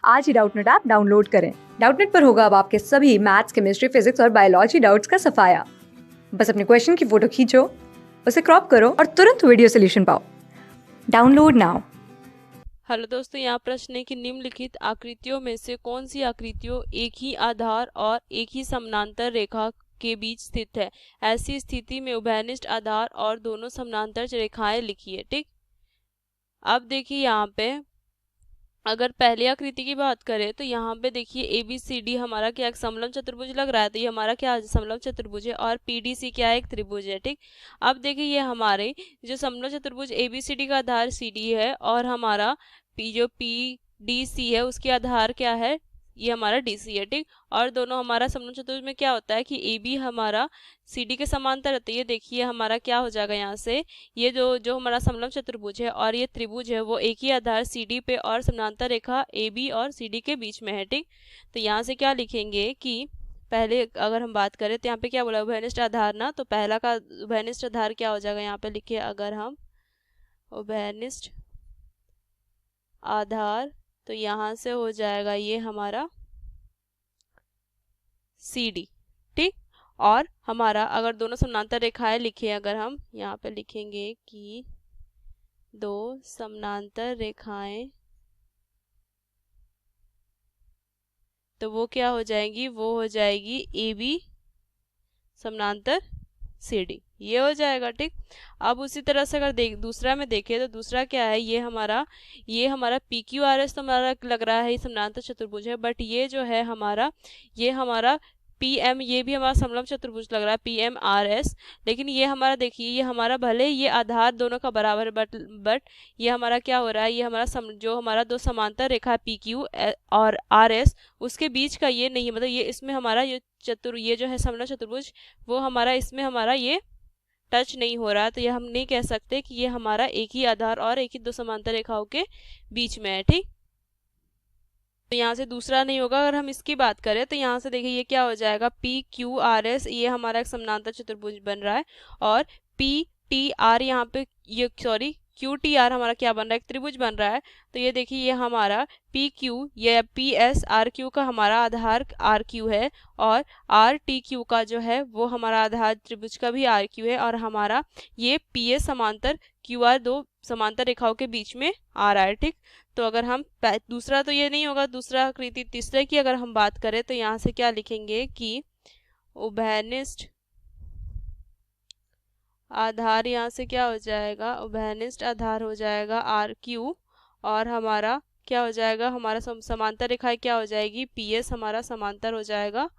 आज ही Doubtnut app download करें। Doubtnut पर होगा अब आपके सभी मैथ्स, केमिस्ट्री, फिजिक्स और बायोलॉजी डाउट्स का सफाया। बस अपने क्वेश्चन की फोटो खींचो, उसे क्रॉप करो और तुरंत वीडियो सोल्यूशन पाओ। Download now. हेलो दोस्तों, यहाँ प्रश्न है कि निम्नलिखित आकृतियों में से कौन सी आकृतियों एक ही आधार और एक ही समानांतर रेखा के बीच स्थित है। ऐसी स्थिति में उभयनिष्ठ आधार और दोनों समानांतर रेखाएं लिखिए। ठीक, अब देखिए यहाँ पे अगर पहली आकृति की बात करें तो यहाँ पे देखिए ABCD हमारा क्या एक समलंब चतुर्भुज लग रहा है, तो ये हमारा क्या समलंब चतुर्भुज है, और PDC क्या है, एक त्रिभुज है। ठीक, अब देखिए ये हमारे जो समलंब चतुर्भुज ABCD का आधार CD है और हमारा जो PDC है उसके आधार क्या है, ये हमारा DC है। ठीक, और दोनों हमारा समलंब चतुर्भुज में क्या होता है कि AB हमारा CD के समांतर रहता है। ये देखिए हमारा क्या हो जाएगा, यहाँ से ये जो हमारा समलंब चतुर्भुज है और ये त्रिभुज है वो एक ही आधार CD पे और समांतर रेखा AB और CD के बीच में है। ठीक, तो यहाँ से क्या लिखेंगे कि पहले अगर हम बात करें तो यहाँ पे क्या बोला, उभयनिष्ठ आधार ना, तो पहला का उभयनिष्ठ आधार क्या हो जाएगा, यहाँ पे लिखिए अगर हम उभयनिष्ठ आधार, तो यहाँ से हो जाएगा ये हमारा CD। ठीक, और हमारा अगर दोनों समानांतर रेखाएं लिखे, अगर हम यहाँ पे लिखेंगे कि दो समानांतर रेखाएं, तो वो क्या हो जाएंगी, वो हो जाएगी AB समानांतर CD, ये हो जाएगा। ठीक, अब उसी तरह से अगर दूसरा में देखें तो दूसरा क्या है, ये हमारा PQRS तो हमारा लग रहा है समानांतर चतुर्भुज है, बट ये जो है ये हमारा PM, ये भी हमारा समलंब चतुर्भुज लग रहा है PMRS, लेकिन ये हमारा देखिए ये हमारा भले ये आधार दोनों का बराबर है, बट ये हमारा क्या हो रहा है, ये हमारा जो हमारा दो समांतर रेखा PQ और RS उसके बीच का ये नहीं है, मतलब ये इसमें हमारा ये जो है समलंब चतुर्भुज वो हमारा इसमें हमारा ये टच नहीं हो रहा है, तो ये हम नहीं कह सकते कि ये हमारा एक ही आधार और एक ही दो समांतर रेखाओं के बीच में है। ठीक, तो यहाँ से दूसरा नहीं होगा। अगर हम इसकी बात करें तो यहाँ से देखिए ये क्या हो जाएगा, PQRS ये हमारा एक समानांतर चतुर्भुज बन रहा है, और PTR यहाँ पे ये QTR हमारा क्या बन रहा है, एक त्रिभुज बन रहा है। तो ये देखिए ये हमारा PQ या PSRQ का हमारा आधार RQ है, और RTQ का जो है वो हमारा आधार त्रिभुज का भी RQ है, और हमारा ये PS समांतर QR दो समांतर रेखाओं के बीच में आ रहा है। ठीक, तो अगर हम दूसरा तो ये नहीं होगा, दूसरा आकृति तीसरे की अगर हम बात करें तो यहाँ से क्या लिखेंगे कि उभयनिष्ठ आधार, यहाँ से क्या हो जाएगा, उभयनिष्ठ आधार हो जाएगा RQ, और हमारा क्या हो जाएगा, हमारा समांतर रेखाएं क्या हो जाएगी, PS हमारा समांतर हो जाएगा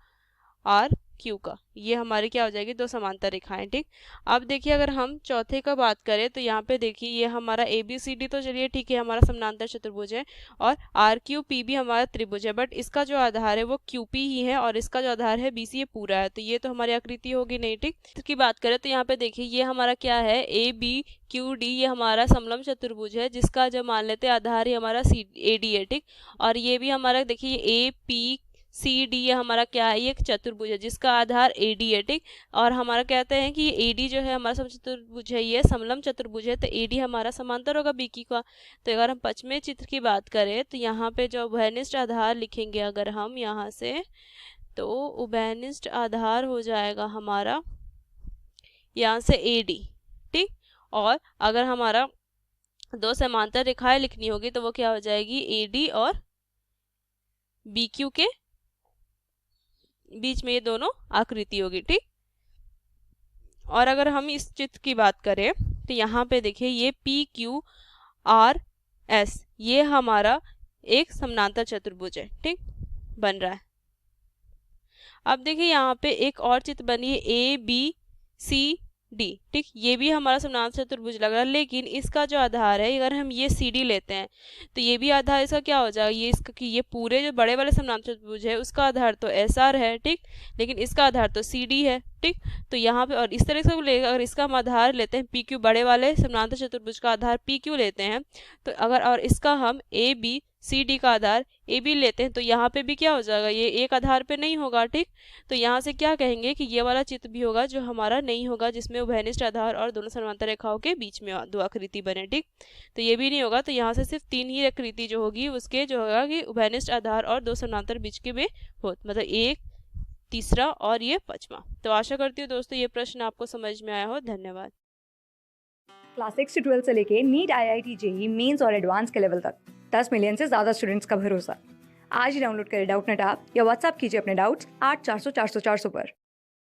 RQ का, ये हमारी क्या हो जाएगी, दो समांतर रेखाएं। ठीक, अब देखिए अगर हम चौथे का बात करें तो यहाँ पे देखिए ये हमारा ABCD तो चलिए ठीक है हमारा समांतर चतुर्भुज है, और RQP हमारा त्रिभुज है, बट इसका जो आधार है वो QP ही है और इसका जो आधार है BC ये पूरा है, तो ये तो हमारी आकृति होगी नहीं। ठीक, इसकी बात करें तो यहाँ पे देखिए ये हमारा क्या है, ABQD ये हमारा समलंब चतुर्भुज है जिसका जो मान लेते हैं आधार ही हमारा AD है। ठीक, और ये भी हमारा देखिए APCD ये हमारा क्या है, ये एक चतुर्भुज है जिसका आधार AD है। ठीक, और हमारा कहते हैं कि AD जो है हमारा समचतुर्भुज है, ये समलंब चतुर्भुज है, तो AD हमारा समांतर होगा BQ का। तो अगर हम पश्चिमी चित्र की बात करें तो यहाँ पे जो उभयनिष्ठ आधार लिखेंगे अगर हम यहाँ से, तो उभयनिष्ठ आधार हो जाएगा हमारा यहाँ से AD। ठीक, और अगर हमारा दो समांतर रेखाएं लिखनी होगी तो वो क्या हो जाएगी, AD और BQ के बीच में ये दोनों आकृति होगी। ठीक, और अगर हम इस चित्र की बात करें तो यहाँ पे देखिए ये PQRS ये हमारा एक समांतर चतुर्भुज है। ठीक, बन रहा है। अब देखिए यहाँ पे एक और चित्र बनी है ABCD। ठीक, ये भी हमारा समांतर चतुर्भुज लग रहा है, लेकिन इसका जो आधार है अगर हम ये CD लेते हैं तो ये भी आधार इसका क्या हो जाएगा, ये इसका कि ये पूरे जो बड़े वाले समांतर चतुर्भुज है उसका आधार तो SR है। ठीक, लेकिन इसका आधार तो CD है। ठीक, तो यहाँ पे और इस तरह से अगर इसका हम आधार लेते हैं PQ, बड़े वाले समांतर चतुर्भुज का आधार PQ लेते हैं, तो अगर और इसका हम AB सी डी का आधार ए बी लेते हैं तो यहाँ पे भी क्या हो जाएगा, ये एक आधार पे नहीं होगा, ठीक। तो यहाँ से क्या कहेंगे कि ये वाला चित्र भी होगा जो हमारा नहीं होगा, जिसमें उभयनिष्ठ आधार और दोनों समांतर रेखाओं के बीच में दो आकृति बने, ठीक। तो ये भी नहीं होगा, तो यहाँ से सिर्फ 3 ही आकृति जो होगी उसके जो होगा कि उभयनिष्ठ आधार और दो समांतर बीच के में हो, मतलब एक, तीसरा और ये पांचवा। तो आशा करती हूँ दोस्तों ये प्रश्न आपको समझ में आया हो। धन्यवाद। क्लास 6 से 12 से लेके नीट, IIT, जेईई मेंस और एडवांस के लेवल तक 10 मिलियन से ज्यादा स्टूडेंट्स का भरोसा। आज ही डाउनलोड करें डाउटनेट ऐप या व्हाट्सएप कीजिए अपने डाउट्स 8400 400 400 पर।